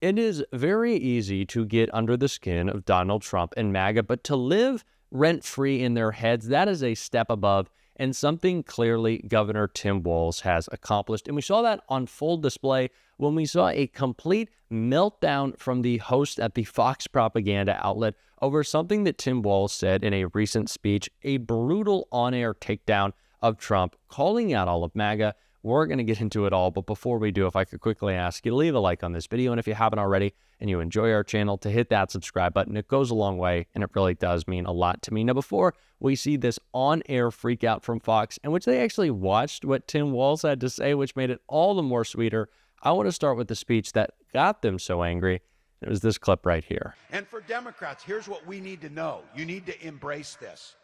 It is very easy to get under the skin of Donald Trump and MAGA, but to live rent-free in their heads, that is a step above and something clearly Governor Tim Walz has accomplished. And we saw that on full display when we saw a complete meltdown from the host at the Fox propaganda outlet over something that Tim Walz said in a recent speech, a brutal on-air takedown of Trump, calling out all of MAGA. We're going to get into it all, but before we do, if I could quickly ask you to leave a like on this video, and if you haven't already and you enjoy our channel, to hit that subscribe button. It goes a long way, and it really does mean a lot to me. Now, before we see this on-air freakout from Fox, in which they actually watched what Tim Walz had to say, which made it all the more sweeter, I want to start with the speech that got them so angry. It was this clip right here. And for Democrats, here's what we need to know. You need to embrace this.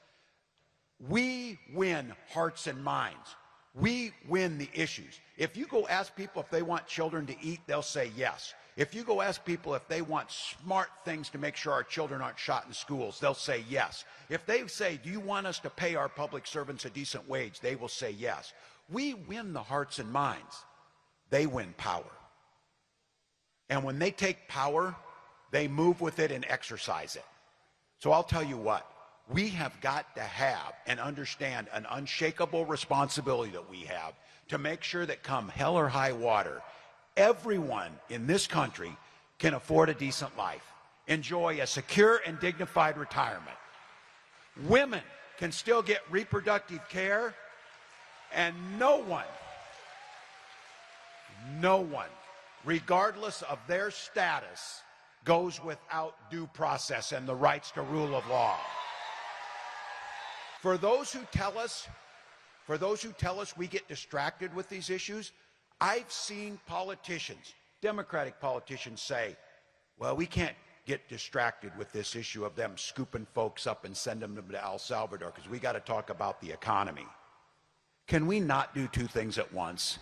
We win hearts and minds. We win the issues. If you go ask people if they want children to eat, they'll say yes. If you go ask people if they want smart things to make sure our children aren't shot in schools, they'll say yes. If they say, do you want us to pay our public servants a decent wage, they will say yes. We win the hearts and minds. They win power. And when they take power, they move with it and exercise it. So I'll tell you what. We have got to have and understand an unshakable responsibility that we have to make sure that come hell or high water, everyone in this country can afford a decent life, enjoy a secure and dignified retirement. Women can still get reproductive care, and no one, regardless of their status, goes without due process and the rights to rule of law. For those who tell us we get distracted with these issues, I've seen politicians, Democratic politicians, say, well, we can't get distracted with this issue of them scooping folks up and sending them to El Salvador because we got to talk about the economy. Can we not do two things at once?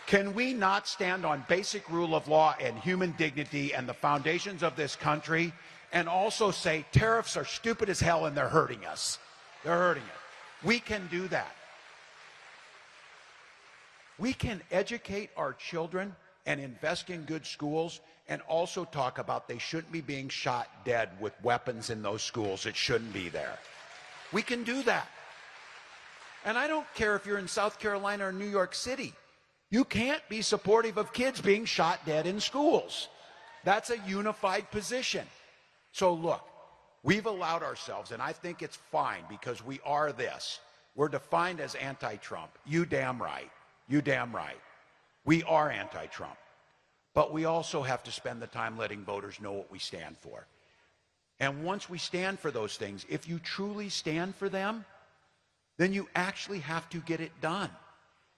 Can we not stand on basic rule of law and human dignity and the foundations of this country and also say tariffs are stupid as hell and they're hurting us? They're hurting us. We can do that. We can educate our children and invest in good schools and also talk about they shouldn't be being shot dead with weapons in those schools. It shouldn't be there. We can do that. And I don't care if you're in South Carolina or New York City. You can't be supportive of kids being shot dead in schools. That's a unified position. So look, we've allowed ourselves, and I think it's fine because we are this. We're defined as anti-Trump. You damn right. You damn right. We are anti-Trump. But we also have to spend the time letting voters know what we stand for. And once we stand for those things, if you truly stand for them, then you actually have to get it done.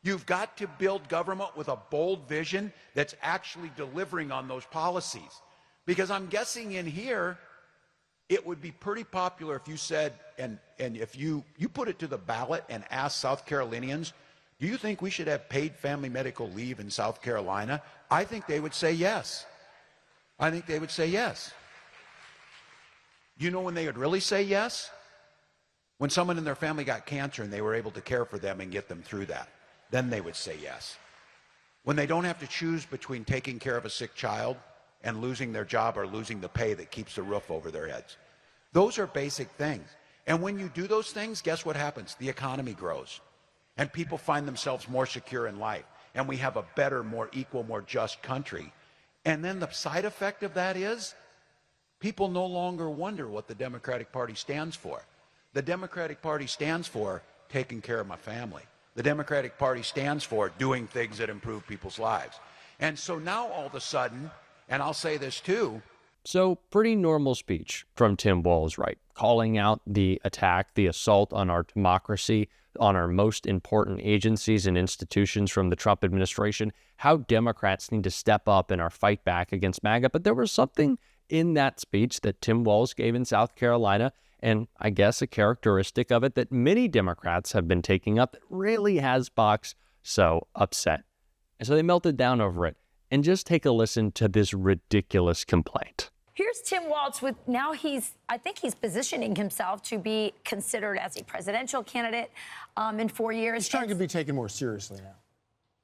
You've got to build government with a bold vision that's actually delivering on those policies. Because I'm guessing in here, it would be pretty popular if you said, and if you put it to the ballot and asked South Carolinians, do you think we should have paid family medical leave in South Carolina? I think they would say yes. I think they would say yes. You know when they would really say yes? When someone in their family got cancer and they were able to care for them and get them through that. Then they would say yes. When they don't have to choose between taking care of a sick child and losing their job or losing the pay that keeps the roof over their heads. Those are basic things. And when you do those things, guess what happens? The economy grows. And people find themselves more secure in life. And we have a better, more equal, more just country. And then the side effect of that is people no longer wonder what the Democratic Party stands for. The Democratic Party stands for taking care of my family. The Democratic Party stands for doing things that improve people's lives. And so now all of a sudden, and I'll say this too. So pretty normal speech from Tim Walz, right? Calling out the attack, the assault on our democracy, on our most important agencies and institutions from the Trump administration, how Democrats need to step up in our fight back against MAGA. But there was something in that speech that Tim Walz gave in South Carolina, and I guess a characteristic of it that many Democrats have been taking up that really has Fox so upset. And so they melted down over it. And just take a listen to this ridiculous complaint. Here's Tim Walz with now I think he's positioning himself to be considered as a presidential candidate in 4 years. He's trying to be taken more seriously now.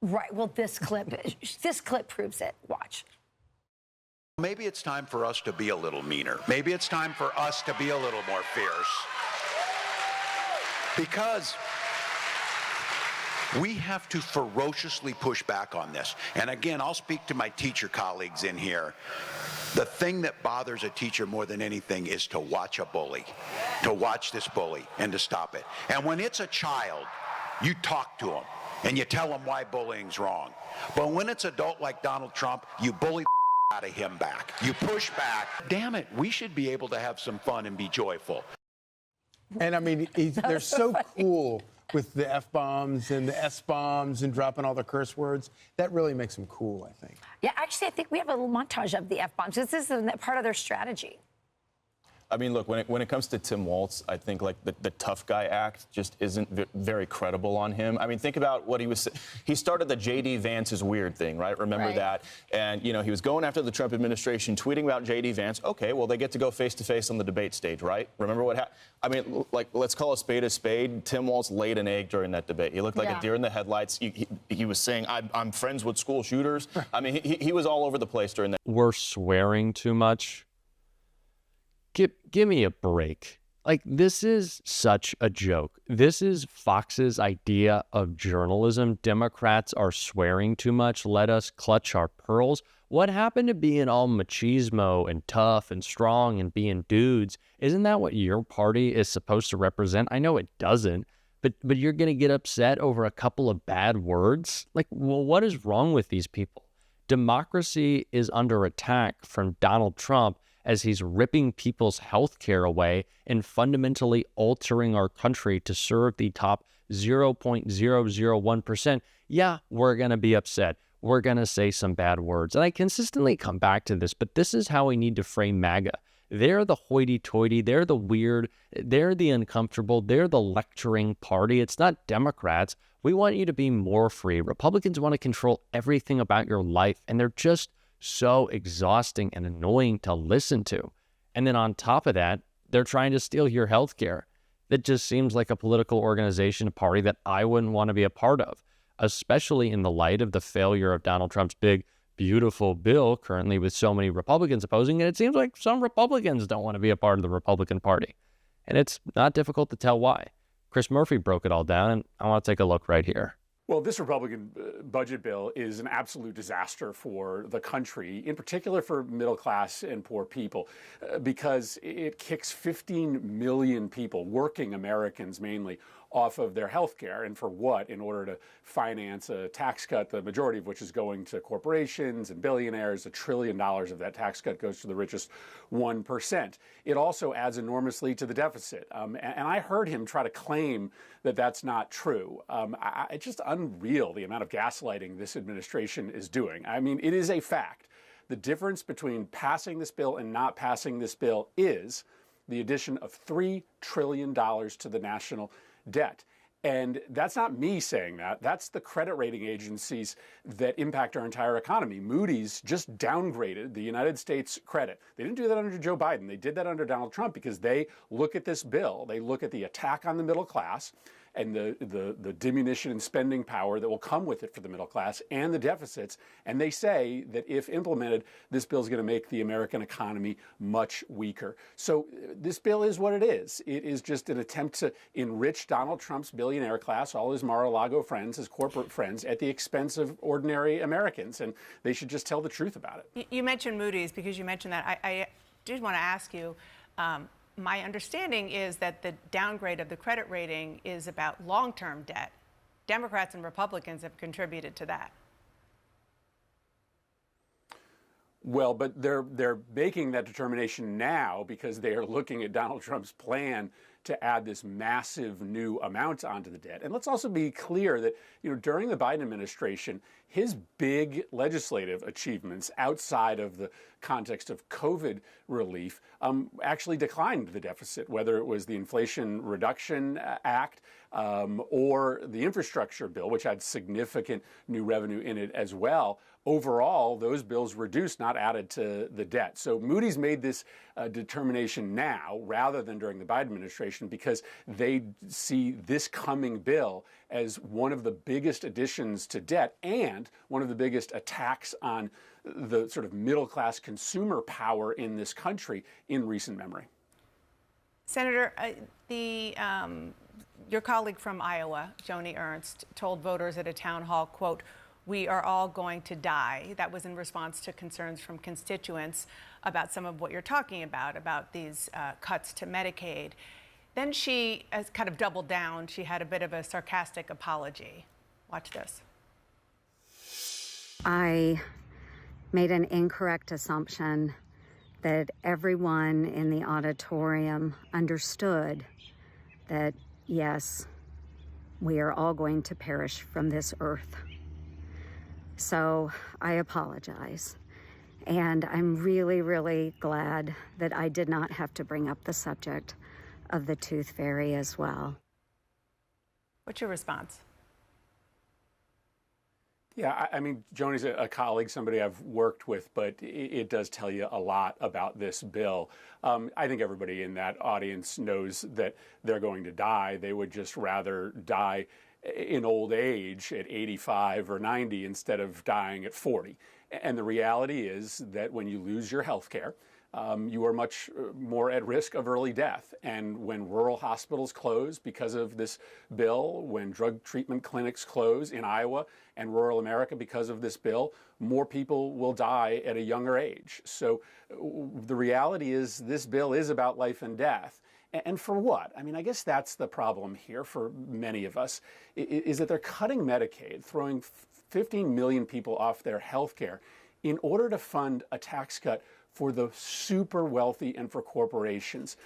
Right. Well, this clip proves it. Watch. Maybe it's time for us to be a little meaner. Maybe it's time for us to be a little more fierce. Because we have to ferociously push back on this. And again, I'll speak to my teacher colleagues in here. The thing that bothers a teacher more than anything is to watch a bully, to watch this bully and to stop it. And when it's a child, you talk to them and you tell them why bullying's wrong. But when it's adult like Donald Trump, you bully out of him back. You push back. Damn it, we should be able to have some fun and be joyful. And I mean, they're so cool with the F-bombs and the S-bombs and dropping all the curse words. That really makes them cool, I think. Yeah, actually, I think we have a little montage of the F-bombs. This is part of their strategy. I mean, look, when it comes to Tim Walz, I think like the tough guy act just isn't very credible on him. I mean, think about what he started the J.D. Vance is weird thing, right? Remember that? And, you know, he was going after the Trump administration, tweeting about J.D. Vance. Okay, well, they get to go face to face on the debate stage, right? Remember what happened? I mean, like, let's call a spade a spade. Tim Walz laid an egg during that debate. He looked like a deer in the headlights. He was saying, I'm friends with school shooters. I mean, he was all over the place during that. We're swearing too much. Give me a break. Like, this is such a joke. This is Fox's idea of journalism. Democrats are swearing too much. Let us clutch our pearls. What happened to being all machismo and tough and strong and being dudes? Isn't that what your party is supposed to represent? I know it doesn't, but you're going to get upset over a couple of bad words? Like, well, what is wrong with these people? Democracy is under attack from Donald Trump as he's ripping people's health care away and fundamentally altering our country to serve the top 0.001%. Yeah, we're going to be upset. We're going to say some bad words. And I consistently come back to this, but this is how we need to frame MAGA. They're the hoity-toity. They're the weird. They're the uncomfortable. They're the lecturing party. It's not Democrats. We want you to be more free. Republicans want to control everything about your life, and they're just so exhausting and annoying to listen to. And then on top of that, they're trying to steal your health care. That just seems like a political organization, a party that I wouldn't want to be a part of, especially in the light of the failure of Donald Trump's big, beautiful bill currently with so many Republicans opposing it. It seems like some Republicans don't want to be a part of the Republican Party. And it's not difficult to tell why. Chris Murphy broke it all down, and I want to take a look right here. Well, this Republican budget bill is an absolute disaster for the country, in particular for middle class and poor people, because it kicks 15 million people, working Americans mainly, off of their health care. And for what? In order to finance a tax cut, the majority of which is going to corporations and billionaires. $1 trillion of that tax cut goes to the richest 1%. It also adds enormously to the deficit. And I heard him try to claim that that's not true. It's just unreal the amount of gaslighting this administration is doing. I mean, it is a fact. The difference between passing this bill and not passing this bill is the addition of $3 trillion to the national debt. And that's not me saying that. That's the credit rating agencies that impact our entire economy. Moody's just downgraded the United States credit. They didn't do that under Joe Biden. They did that under Donald Trump because they look at this bill. They look at the attack on the middle class and the diminution in spending power that will come with it for the middle class and the deficits. And they say that if implemented, this bill is going to make the American economy much weaker. So this bill is what it is. It is just an attempt to enrich Donald Trump's billionaire class, all his Mar-a-Lago friends, his corporate friends, at the expense of ordinary Americans. And they should just tell the truth about it. You mentioned Moody's because you mentioned that. I did want to ask you, my understanding is that the downgrade of the credit rating is about long-term debt. Democrats and Republicans have contributed to that. Well, but they're making that determination now because they are looking at Donald Trump's plan to add this massive new amount onto the debt. And let's also be clear that, you know, during the Biden administration, his big legislative achievements outside of the context of COVID relief actually declined the deficit, whether it was the Inflation Reduction Act or the infrastructure bill, which had significant new revenue in it as well. overall, those bills reduced, not added to the debt. So Moody's made this determination now rather than during the Biden administration because they see this coming bill as one of the biggest additions to debt and one of the biggest attacks on the sort of middle-class consumer power in this country in recent memory. Senator, your colleague from Iowa, Joni Ernst, told voters at a town hall, quote, "We are all going to die." That was in response to concerns from constituents about some of what you're talking about these cuts to Medicaid. Then she has kind of doubled down. She had a bit of a sarcastic apology. Watch this. I made an incorrect assumption that everyone in the auditorium understood that, yes, we are all going to perish from this earth. So I apologize. And I'm really, really glad that I did not have to bring up the subject of the tooth fairy as well. What's your response? Yeah, I mean, Joni's a colleague, somebody I've worked with, but it does tell you a lot about this bill. I think everybody in that audience knows that they're going to die. They would just rather die in old age at 85 or 90 instead of dying at 40. And the reality is that when you lose your health care, you are much more at risk of early death. And when rural hospitals close because of this bill, when drug treatment clinics close in Iowa and rural America because of this bill, more people will die at a younger age. So the reality is this bill is about life and death. And for what? I mean, I guess that's the problem here for many of us, is that they're cutting Medicaid, throwing 15 million people off their health care in order to fund a tax cut for the super wealthy and for corporations.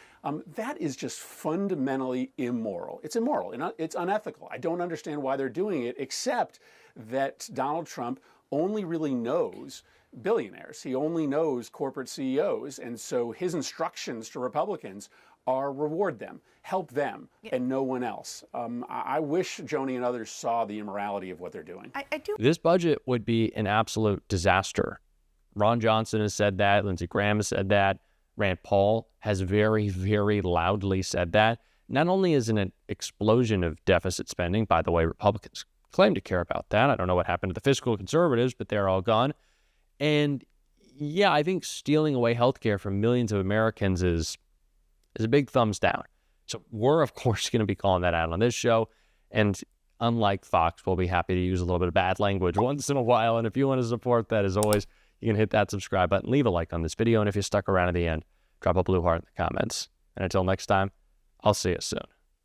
That is just fundamentally immoral. It's immoral, it's unethical. I don't understand why they're doing it, except that Donald Trump only really knows billionaires. He only knows corporate CEOs. And so his instructions to Republicans are reward them, help them, and no one else. I wish Joni and others saw the immorality of what they're doing. I do. This budget would be an absolute disaster. Ron Johnson has said that. Lindsey Graham has said that. Rand Paul has very, very loudly said that. Not only is it an explosion of deficit spending, by the way, Republicans claim to care about that. I don't know what happened to the fiscal conservatives, but they're all gone. And yeah, I think stealing away healthcare from millions of Americans is a big thumbs down. So we're, of course, going to be calling that out on this show. And unlike Fox, we'll be happy to use a little bit of bad language once in a while. And if you want to support that, as always, you can hit that subscribe button, leave a like on this video. And if you stuck around to the end, drop a blue heart in the comments. And until next time, I'll see you soon.